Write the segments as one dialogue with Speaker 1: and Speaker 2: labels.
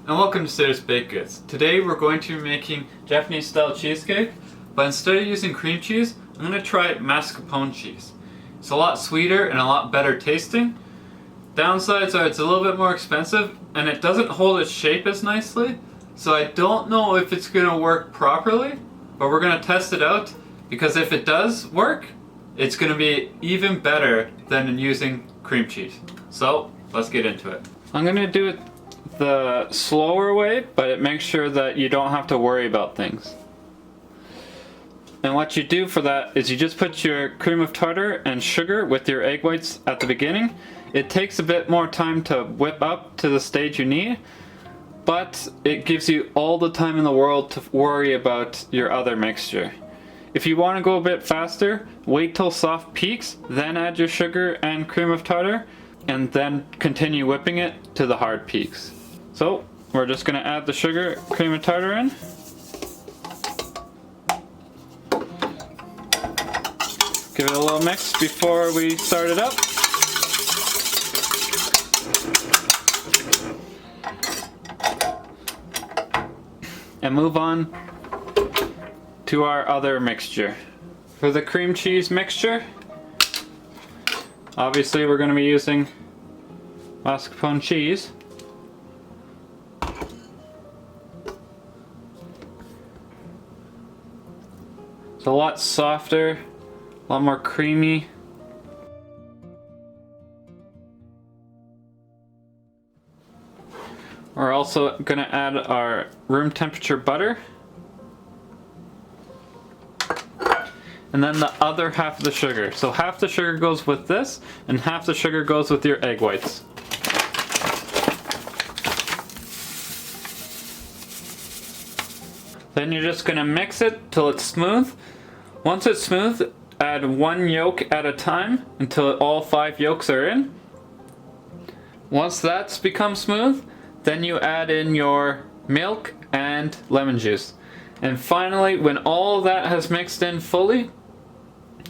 Speaker 1: and welcome to Sarah's Baked Goods. Today we're going to be making Japanese style cheesecake, but instead of using cream cheese, I'm going to try mascarpone cheese. It's a lot sweeter and a lot better tasting. Downsides are it's a little bit more expensive and it doesn't hold its shape as nicely, so I don't know if it's going to work properly, but we're going to test it out because if it does work, it's going to be even better than using cream cheese. So let's get into it. I'm going to do it the slower way, but it makes sure that you don't have to worry about things. And what you do for that is you just put your cream of tartar and sugar with your egg whites at the beginning. It takes a bit more time to whip up to the stage you need, but it gives you all the time in the world to worry about your other mixture. If you want to go a bit faster, wait till soft peaks, then add your sugar and cream of tartar, and then continue whipping it to the hard peaks. So we're just going to add the sugar, cream of tartar in. Give it a little mix before we start it up. And move on to our other mixture. For the cream cheese mixture, obviously we're going to be using Marscarpone cheese. It's a lot softer, a lot more creamy. We're also going to add our room temperature butter. And then the other half of the sugar. So half the sugar goes with this, and half the sugar goes with your egg whites. Then you're just going to mix it till it's smooth. Once it's smooth, add one yolk at a time until all 5 yolks are in. Once that's become smooth, then you add in your milk and lemon juice. And finally, when all of that has mixed in fully,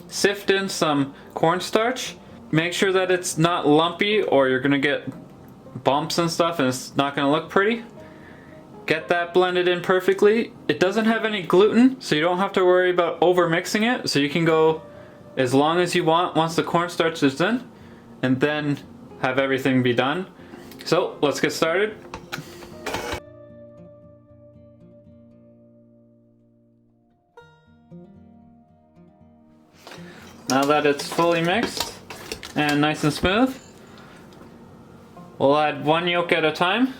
Speaker 1: sift in some cornstarch. Make sure that it's not lumpy or you're gonna get bumps and stuff and it's not gonna look pretty. Get that blended in perfectly. It doesn't have any gluten, so you don't have to worry about over mixing it. So you can go as long as you want once the cornstarch is in, and then have everything be done. So let's get started. Now that it's fully mixed and nice and smooth, we'll add one yolk at a time.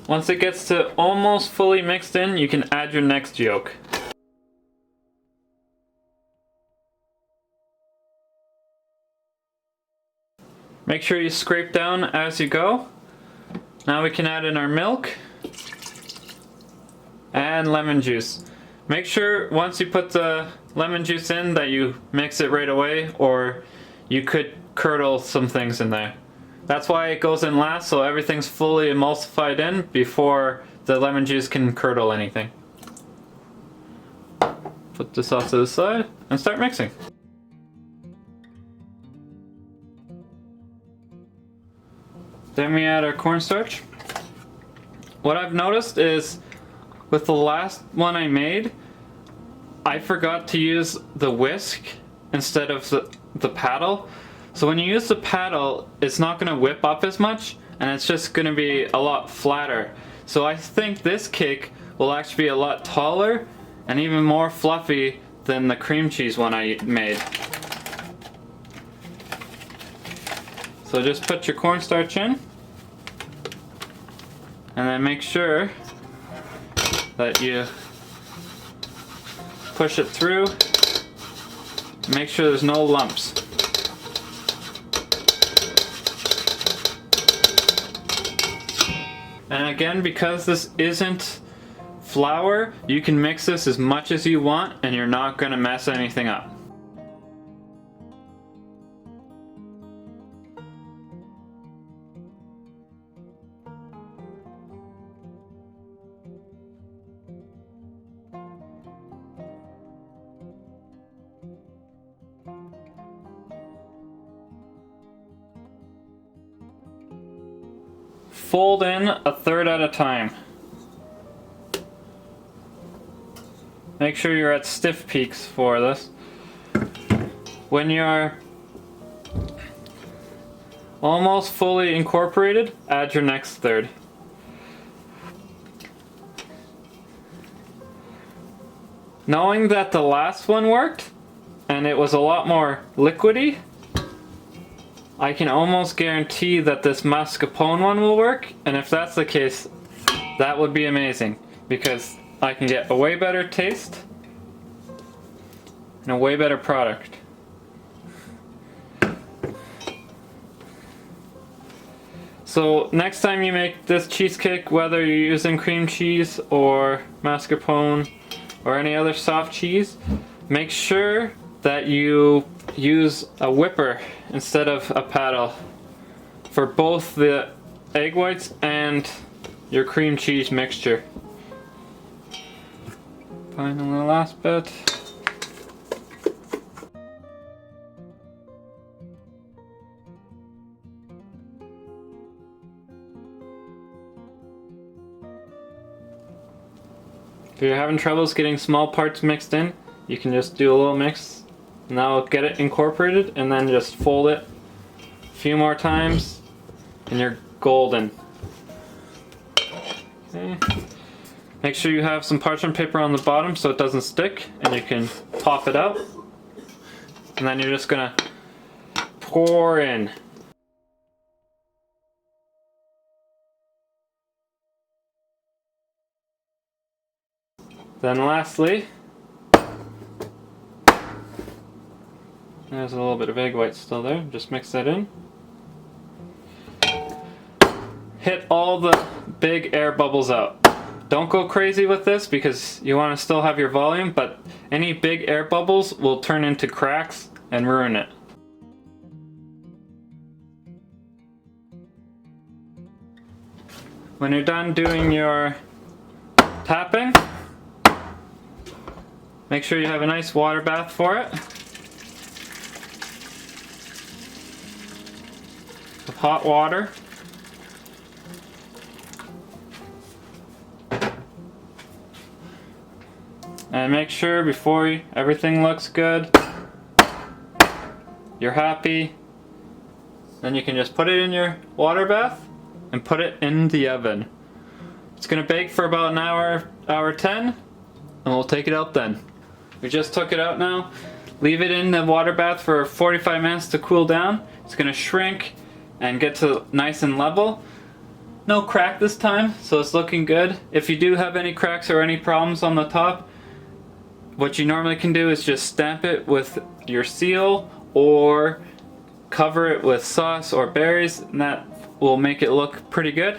Speaker 1: Once it gets to almost fully mixed in, you can add your next yolk. Make sure you scrape down as you go. Now we can add in our milk and lemon juice. Make sure once you put the lemon juice in that you mix it right away, or you could curdle some things in there. That's why it goes in last, so everything's fully emulsified in before the lemon juice can curdle anything. Put this off to the side and start mixing. Then we add our cornstarch. What I've noticed is with the last one I made, I forgot to use the whisk instead of the paddle. So when you use the paddle, it's not going to whip up as much, and it's just going to be a lot flatter. So I think this cake will actually be a lot taller and even more fluffy than the cream cheese one I made. So just put your cornstarch in, and then make sure that you push it through. Make sure there's no lumps. And again, because this isn't flour, you can mix this as much as you want and you're not going to mess anything up. fold in a third at a time. Make sure you're at stiff peaks for this. When you're almost fully incorporated, add your next third. Knowing that the last one worked, and it was a lot more liquidy, I can almost guarantee that this mascarpone one will work, and if that's the case, that would be amazing, because I can get a way better taste and a way better product. So next time you make this cheesecake, whether you're using cream cheese or mascarpone or any other soft cheese, make sure that you use a whipper instead of a paddle for both the egg whites and your cream cheese mixture. Finally, the last bit. If you're having troubles getting small parts mixed in, you can just do a little mix and that'll get it incorporated, and then just fold it a few more times and you're golden. Okay. Make sure you have some parchment paper on the bottom so it doesn't stick, and you can pop it out. And then you're just gonna pour in. Then lastly, there's a little bit of egg white still there, just mix that in. Hit all the big air bubbles out. Don't go crazy with this because you want to still have your volume, but any big air bubbles will turn into cracks and ruin it. When you're done doing your tapping, make sure you have a nice water bath for it. With hot water. And make sure before everything looks good, you're happy, then you can just put it in your water bath and put it in the oven. It's gonna bake for about an hour 10, and we'll take it out then. We just took it out now. Leave it in the water bath for 45 minutes to cool down. It's gonna shrink and get to nice and level. No crack this time, so it's looking good. If you do have any cracks or any problems on the top, what you normally can do is just stamp it with your seal or cover it with sauce or berries, and that will make it look pretty good.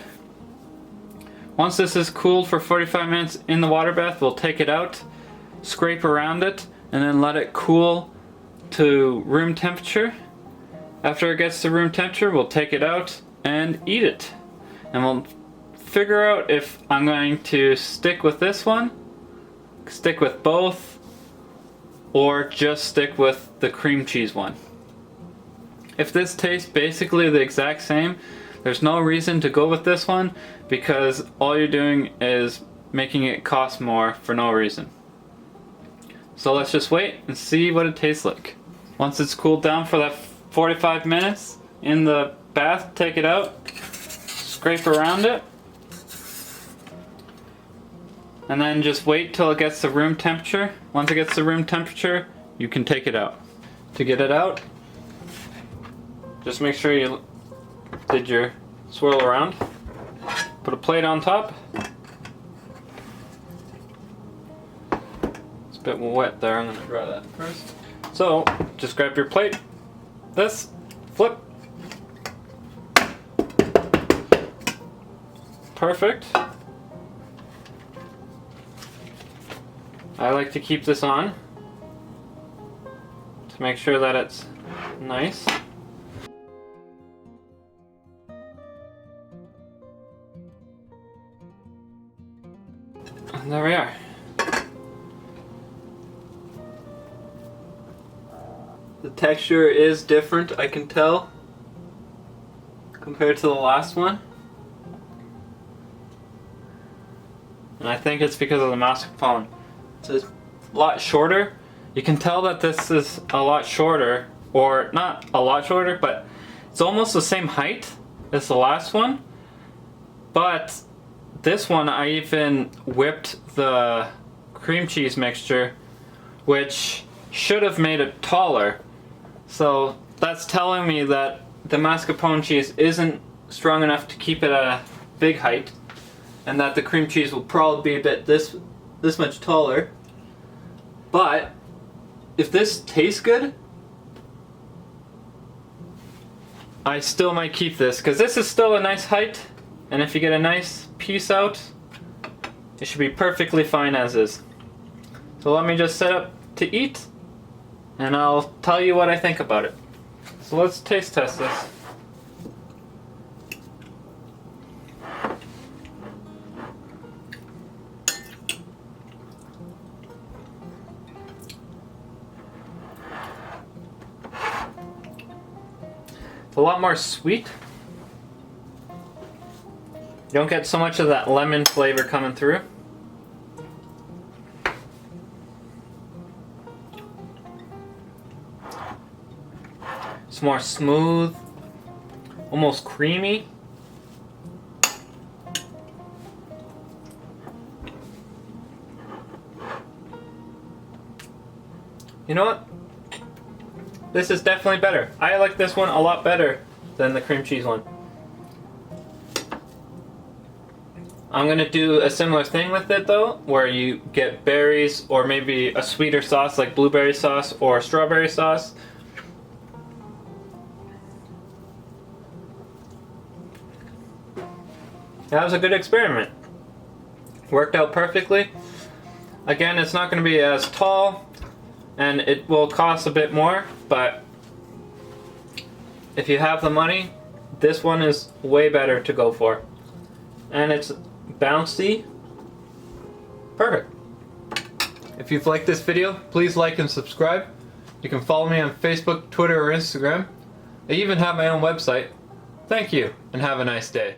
Speaker 1: Once this is cooled for 45 minutes in the water bath, we'll take it out, scrape around it, and then let it cool to room temperature. After it gets to room temperature, we'll take it out and eat it. And we'll figure out if I'm going to stick with this one, stick with both, or just stick with the cream cheese one. If this tastes basically the exact same, there's no reason to go with this one because all you're doing is making it cost more for no reason. So let's just wait and see what it tastes like. Once it's cooled down for that 45 minutes in the bath, take it out, scrape around it, and then just wait till it gets to room temperature. Once it gets to room temperature, you can take it out. To get it out, just make sure you did your swirl around. Put a plate on top. It's a bit wet there, I'm gonna dry that first. So, just grab your plate, this, flip. Perfect. I like to keep this on to make sure that it's nice. And there we are. The texture is different, I can tell, compared to the last one. and I think it's because of the mascarpone. It's a lot shorter. You can tell that this is a lot shorter, or not a lot shorter, but it's almost the same height as the last one. But this one, I even whipped the cream cheese mixture, which should have made it taller. So that's telling me that the mascarpone cheese isn't strong enough to keep it at a big height, and that the cream cheese will probably be a bit this much taller. But if this tastes good, I still might keep this, because this is still a nice height, and if you get a nice piece out, it should be perfectly fine as is. So let me just set up to eat, and I'll tell you what I think about it. So let's taste test this. It's a lot more sweet. You don't get so much of that lemon flavor coming through. It's more smooth, almost creamy. You know what? This is definitely better. I like this one a lot better than the cream cheese one. I'm gonna do a similar thing with it though, where you get berries or maybe a sweeter sauce like blueberry sauce or strawberry sauce. That was a good experiment. Worked out perfectly. Again, it's not gonna be as tall and it will cost a bit more, but if you have the money, this one is way better to go for. And it's bouncy. Perfect. If you've liked this video, please like and subscribe. You can follow me on Facebook, Twitter, or Instagram. I even have my own website. Thank you, and have a nice day.